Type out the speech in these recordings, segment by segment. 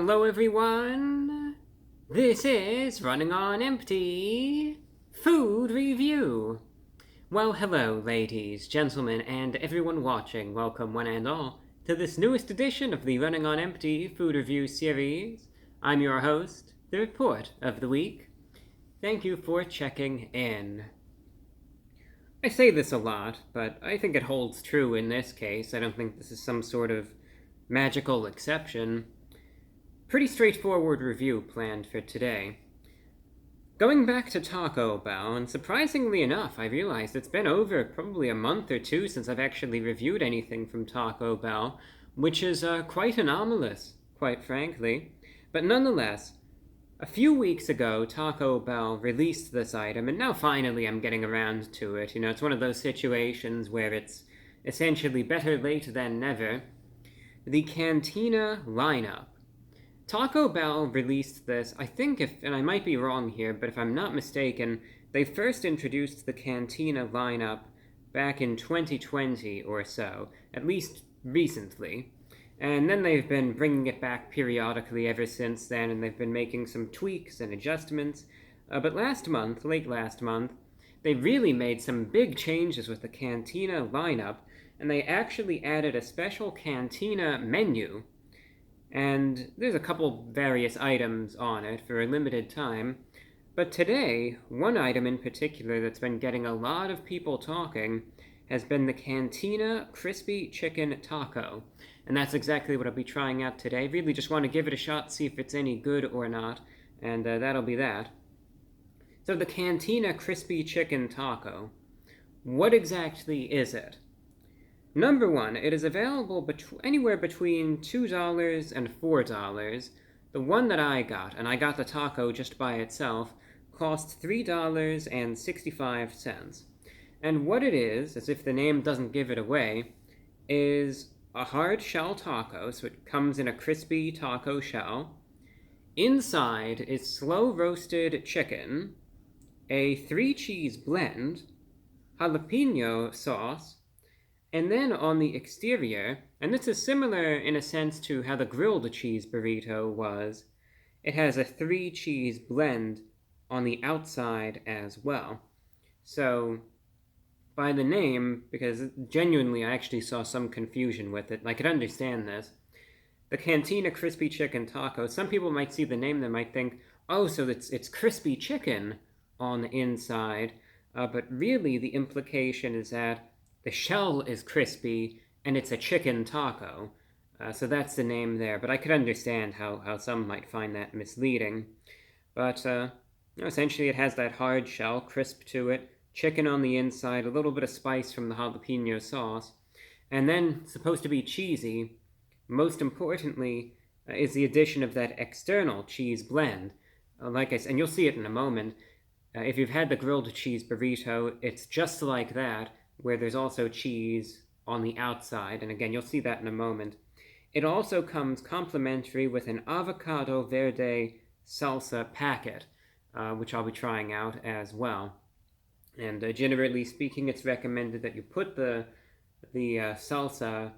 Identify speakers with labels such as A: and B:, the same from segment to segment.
A: Hello everyone! This is Running on Empty Food Review. Well, hello ladies, gentlemen, and everyone watching. Welcome one and all to this newest edition of the Running on Empty Food Review series. I'm your host, The Report of the Week. Thank you for checking in. I say this a lot, but I think it holds true in this case. I don't think this is some sort of magical exception. Pretty straightforward review planned for today. Going back to Taco Bell, and surprisingly enough, I realized it's been over probably a month or two since I've actually reviewed anything from Taco Bell, which is quite anomalous, quite frankly. But nonetheless, a few weeks ago, Taco Bell released this item, and now finally I'm getting around to it. You know, it's one of those situations where it's essentially better late than never. The Cantina lineup. Taco Bell released this, I think, and I might be wrong here, but if I'm not mistaken, they first introduced the Cantina lineup back in 2020 or so, at least recently. And then they've been bringing it back periodically ever since then, and they've been making some tweaks and adjustments. But late last month, they really made some big changes with the Cantina lineup, and they actually added a special Cantina menu. And there's a couple various items on it for a limited time. But today, one item in particular that's been getting a lot of people talking has been the Cantina Crispy Chicken Taco. And that's exactly what I'll be trying out today. Really just want to give it a shot, see if it's any good or not, and that'll be that. So the Cantina Crispy Chicken Taco. What exactly is it? Number one, it is available anywhere between $2 and $4. The one that I got, and I got the taco just by itself, cost $3.65. And what it is, as if the name doesn't give it away, is a hard shell taco, so it comes in a crispy taco shell. Inside is slow roasted chicken, a 3-cheese blend, jalapeno sauce, and then on the exterior, and this is similar in a sense to how the grilled cheese burrito was, it has a 3-cheese blend on the outside as well. So, by the name, because genuinely I actually saw some confusion with it, and I could understand this, the Cantina Crispy Chicken Taco, some people might see the name, they might think, oh, so it's crispy chicken on the inside, but really the implication is that the shell is crispy, and it's a chicken taco. So that's the name there. But I could understand how some might find that misleading. But essentially it has that hard shell, crisp to it, chicken on the inside, a little bit of spice from the jalapeno sauce, and then supposed to be cheesy. Most importantly is the addition of that external cheese blend. Like I said, and you'll see it in a moment. If you've had the grilled cheese burrito, it's just like that, where there's also cheese on the outside, and again, you'll see that in a moment. It also comes complimentary with an avocado verde salsa packet, which I'll be trying out as well. And generally speaking, it's recommended that you put the salsa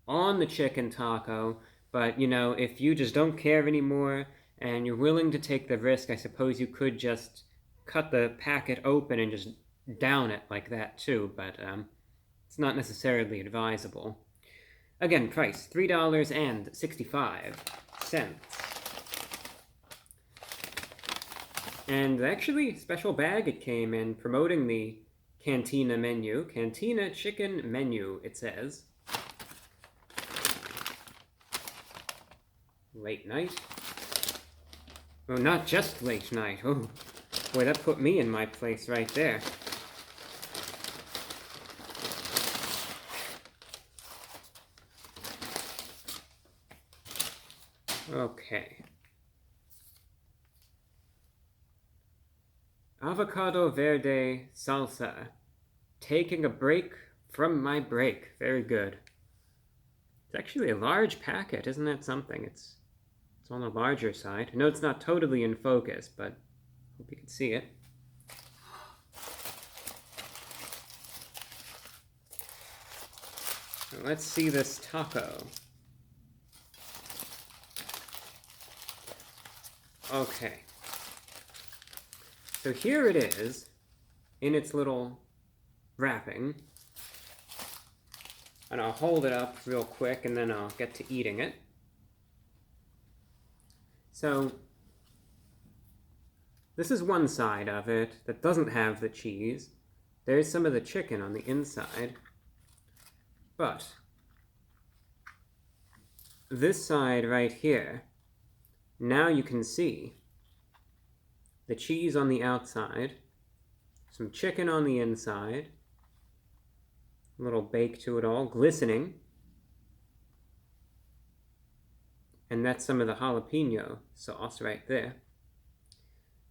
A: on the chicken taco, but you know, if you just don't care anymore and you're willing to take the risk, I suppose you could just cut the packet open and just down it like that too, but it's not necessarily advisable. Again, price $3.65. And actually, special bag it came in promoting the Cantina menu. Cantina Chicken Menu, it says. Late night. Oh, not just late night. Oh, boy, that put me in my place right there. Okay. Avocado verde salsa. Taking a break from my break. Very good. It's actually a large packet, isn't that something? It's on the larger side. I know it's not totally in focus, but hope you can see it. Let's see this taco. Okay. So here it is, in its little wrapping. And I'll hold it up real quick, and then I'll get to eating it. So, this is one side of it that doesn't have the cheese. There's some of the chicken on the inside. But this side right here, now you can see the cheese on the outside, some chicken on the inside, a little bake to it all, glistening. And that's some of the jalapeno sauce right there.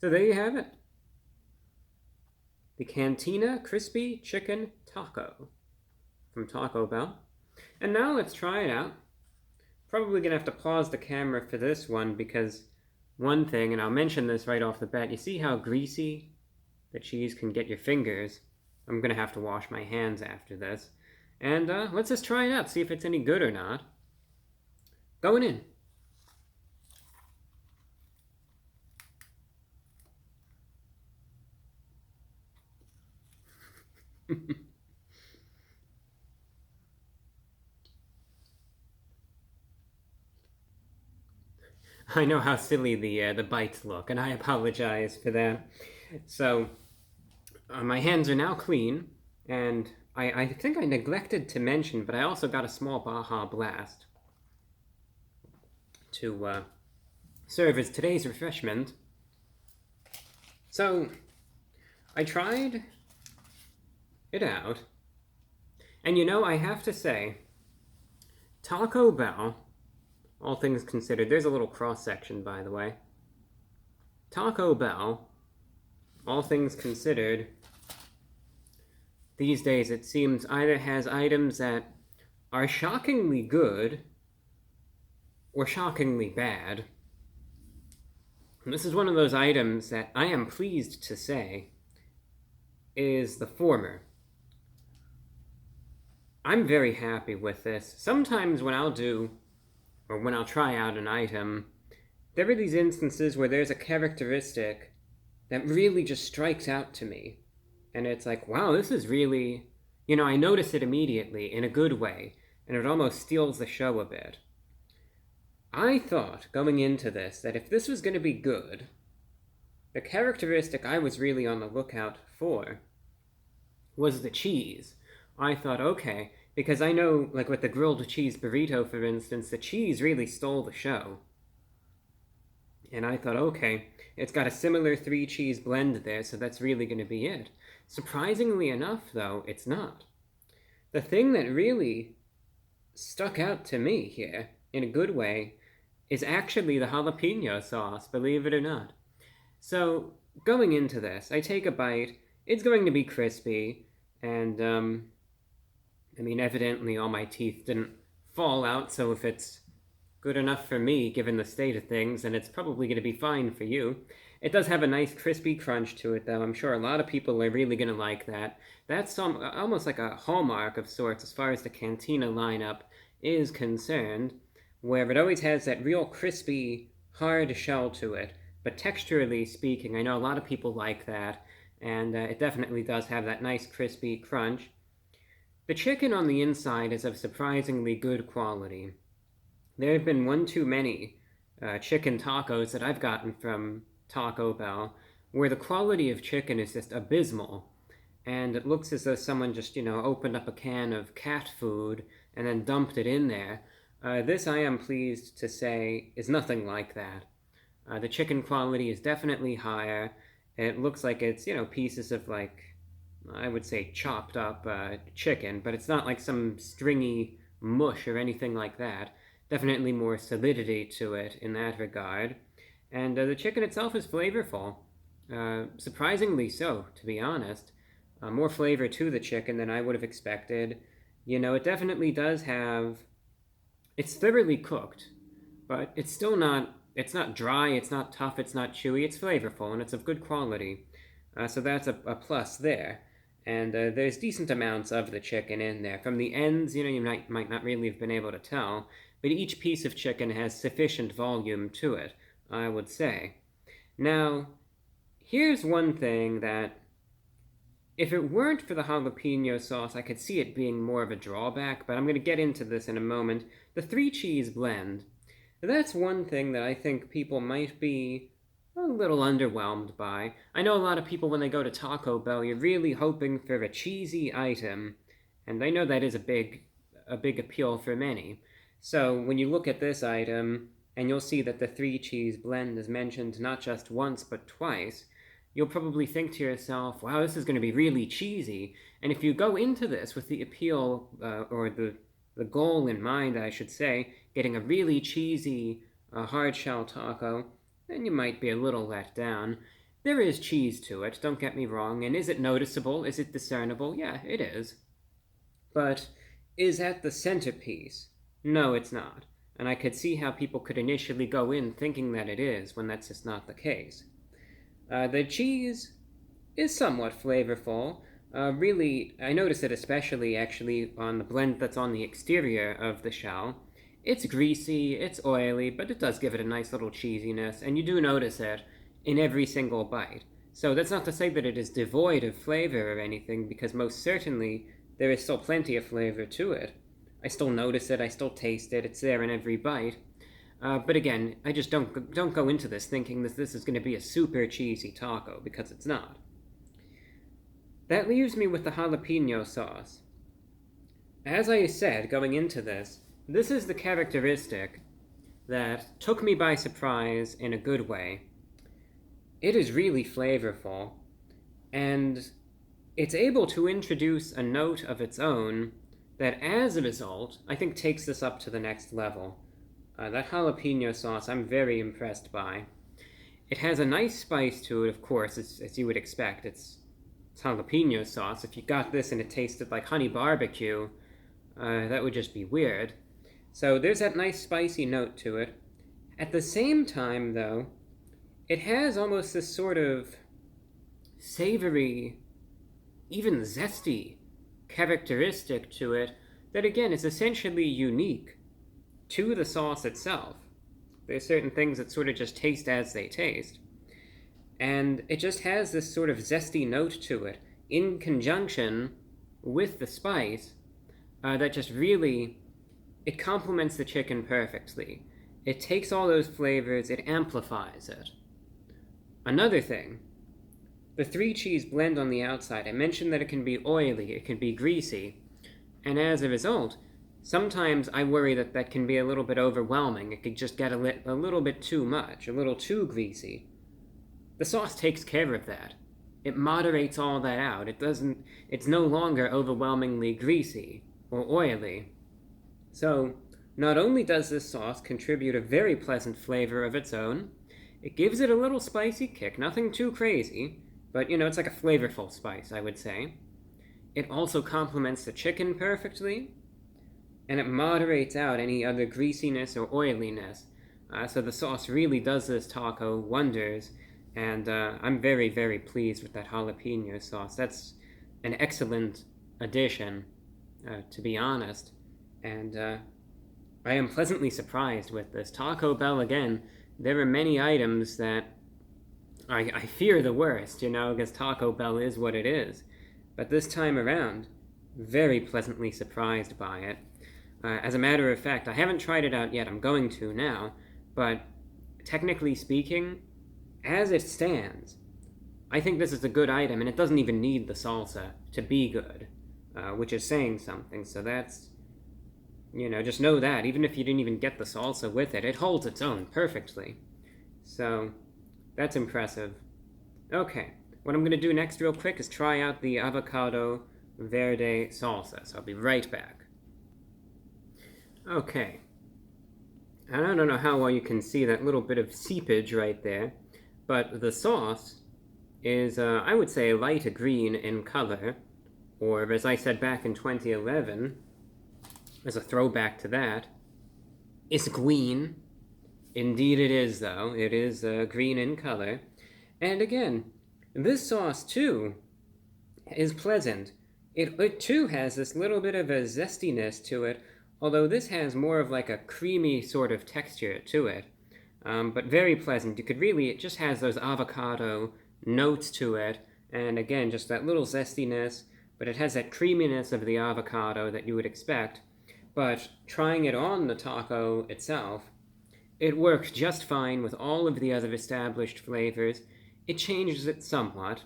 A: So there you have it. The Cantina Crispy Chicken Taco from Taco Bell. And now let's try it out. Probably gonna have to pause the camera for this one because one thing, and I'll mention this right off the bat, you see how greasy the cheese can get your fingers? I'm gonna have to wash my hands after this. And let's just try it out, see if it's any good or not. Going in. I know how silly the bites look, and I apologize for that. So, my hands are now clean, and I think I neglected to mention, but I also got a small Baja Blast to serve as today's refreshment. So, I tried it out, and you know, I have to say, Taco Bell, all things considered, there's a little cross-section, by the way. Taco Bell, all things considered, these days it seems either has items that are shockingly good or shockingly bad. And this is one of those items that I am pleased to say is the former. I'm very happy with this. Sometimes when I'll try out an item, there are these instances where there's a characteristic that really just strikes out to me. And it's like, wow, this is really, I notice it immediately in a good way, and it almost steals the show a bit. I thought, going into this, that if this was going to be good, the characteristic I was really on the lookout for was the cheese. I thought, okay, because I know, like with the grilled cheese burrito, for instance, the cheese really stole the show. And I thought, okay, it's got a similar 3-cheese blend there, so that's really going to be it. Surprisingly enough, though, it's not. The thing that really stuck out to me here, in a good way, is actually the jalapeno sauce, believe it or not. So, going into this, I take a bite, it's going to be crispy, and, evidently all my teeth didn't fall out, so if it's good enough for me, given the state of things, then it's probably going to be fine for you. It does have a nice crispy crunch to it, though. I'm sure a lot of people are really going to like that. That's almost like a hallmark of sorts as far as the Cantina lineup is concerned, where it always has that real crispy, hard shell to it. But texturally speaking, I know a lot of people like that, and it definitely does have that nice crispy crunch. The chicken on the inside is of surprisingly good quality. There have been one too many chicken tacos that I've gotten from Taco Bell where the quality of chicken is just abysmal, and it looks as though someone just, opened up a can of cat food and then dumped it in there. This, I am pleased to say, is nothing like that. The chicken quality is definitely higher. It looks like it's, pieces of, I would say chopped up chicken, but it's not like some stringy mush or anything like that. Definitely more solidity to it in that regard. And the chicken itself is flavorful. Surprisingly so, to be honest. More flavor to the chicken than I would have expected. It definitely does have... It's thoroughly cooked, but it's still not... It's not dry, it's not tough, it's not chewy. It's flavorful, and it's of good quality. So that's a plus there. And there's decent amounts of the chicken in there. From the ends, you might not really have been able to tell, but each piece of chicken has sufficient volume to it, I would say. Now, here's one thing that, if it weren't for the jalapeno sauce, I could see it being more of a drawback, but I'm going to get into this in a moment. The 3-cheese blend. That's one thing that I think people might be a little underwhelmed by. I know a lot of people, when they go to Taco Bell, you're really hoping for a cheesy item, and I know that is a big appeal for many. So when you look at this item, and you'll see that the 3-cheese blend is mentioned not just once but twice, you'll probably think to yourself, wow, this is going to be really cheesy. And if you go into this with the appeal, or the goal in mind, I should say, getting a really cheesy hard shell taco, then you might be a little let down. There is cheese to it, don't get me wrong, and is it noticeable? Is it discernible? Yeah, it is. But is that the centerpiece? No, it's not. And I could see how people could initially go in thinking that it is, when that's just not the case. The cheese is somewhat flavorful. Really, I notice it especially actually on the blend that's on the exterior of the shell. It's greasy, it's oily, but it does give it a nice little cheesiness, and you do notice it in every single bite. So that's not to say that it is devoid of flavor or anything, because most certainly there is still plenty of flavor to it. I still notice it, I still taste it, it's there in every bite. But again, I just don't go into this thinking that this is going to be a super cheesy taco, because it's not. That leaves me with the jalapeno sauce. As I said going into this is the characteristic that took me by surprise in a good way. It is really flavorful, and it's able to introduce a note of its own that, as a result, I think takes this up to the next level. That jalapeno sauce I'm very impressed by. It has a nice spice to it, of course, as you would expect. It's jalapeno sauce. If you got this and it tasted like honey barbecue, that would just be weird. So there's that nice spicy note to it. At the same time, though, it has almost this sort of savory, even zesty characteristic to it that, again, is essentially unique to the sauce itself. There's certain things that sort of just taste as they taste. And it just has this sort of zesty note to it, in conjunction with the spice, that just really, it complements the chicken perfectly. It takes all those flavors, it amplifies it. Another thing, the 3-cheese blend on the outside, I mentioned that it can be oily, it can be greasy, and as a result, sometimes I worry that that can be a little bit overwhelming. It could just get a little bit too much, a little too greasy. The sauce takes care of that. It moderates all that out. It's no longer overwhelmingly greasy or oily. So, not only does this sauce contribute a very pleasant flavor of its own, it gives it a little spicy kick, nothing too crazy, but it's like a flavorful spice, I would say. It also complements the chicken perfectly, and it moderates out any other greasiness or oiliness. So the sauce really does this taco wonders, and I'm very, very pleased with that jalapeno sauce. That's an excellent addition, to be honest, and I am pleasantly surprised with this. Taco Bell, again, there are many items that I fear the worst, because Taco Bell is what it is. But this time around, very pleasantly surprised by it. As a matter of fact, I haven't tried it out yet, I'm going to now, but technically speaking, as it stands, I think this is a good item, and it doesn't even need the salsa to be good, which is saying something, so that's, just know that, even if you didn't even get the salsa with it, it holds its own perfectly. So, that's impressive. Okay, what I'm going to do next real quick is try out the avocado verde salsa, so I'll be right back. Okay, and I don't know how well you can see that little bit of seepage right there, but the sauce is, I would say, light green in color, or as I said back in 2011, as a throwback to that, it's green. Indeed it is, though. It is green in color. And again, this sauce, too, is pleasant. It too has this little bit of a zestiness to it, although this has more of like a creamy sort of texture to it. but very pleasant. You could really, it just has those avocado notes to it, and again, just that little zestiness, but it has that creaminess of the avocado that you would expect. But trying it on the taco itself, it works just fine with all of the other established flavors. It changes it somewhat.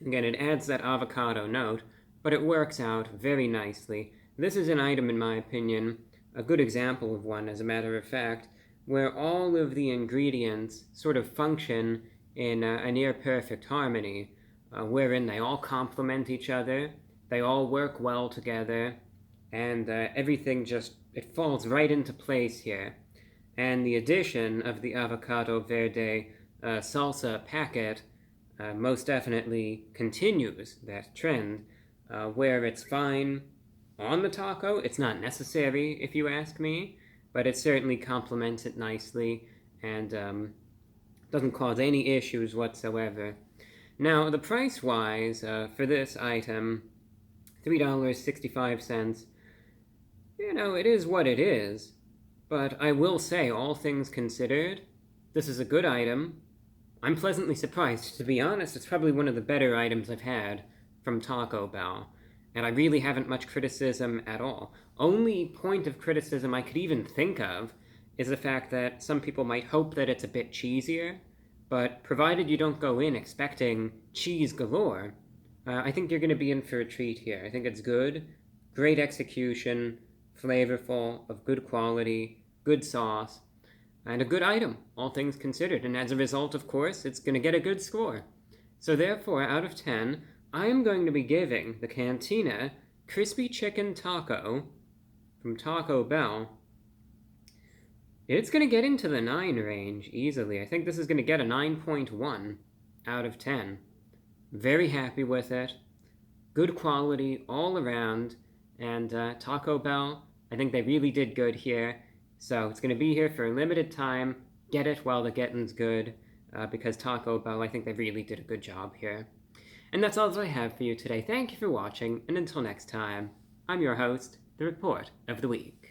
A: Again, it adds that avocado note, but it works out very nicely. This is an item, in my opinion, a good example of one, as a matter of fact, where all of the ingredients sort of function in a near-perfect harmony, wherein they all complement each other, they all work well together, and everything just, it falls right into place here. And the addition of the avocado verde salsa packet most definitely continues that trend, where it's fine on the taco. It's not necessary, if you ask me, but it certainly complements it nicely and doesn't cause any issues whatsoever. Now, the price-wise for this item, $3.65, you know, it is what it is, but I will say, all things considered, this is a good item. I'm pleasantly surprised. To be honest, it's probably one of the better items I've had from Taco Bell, and I really haven't much criticism at all. Only point of criticism I could even think of is the fact that some people might hope that it's a bit cheesier, but provided you don't go in expecting cheese galore, I think you're going to be in for a treat here. I think it's good, great execution, flavorful, of good quality, good sauce, and a good item, all things considered. And as a result, of course, it's going to get a good score. So therefore, out of 10, I am going to be giving the Cantina Crispy Chicken Taco from Taco Bell, it's going to get into the 9 range easily. I think this is going to get a 9.1 out of 10. Very happy with it. Good quality all around. And Taco Bell, I think they really did good here. So it's going to be here for a limited time. Get it while the getting's good. Because Taco Bell, I think they really did a good job here. And that's all that I have for you today. Thank you for watching, and until next time, I'm your host, The Report of the Week.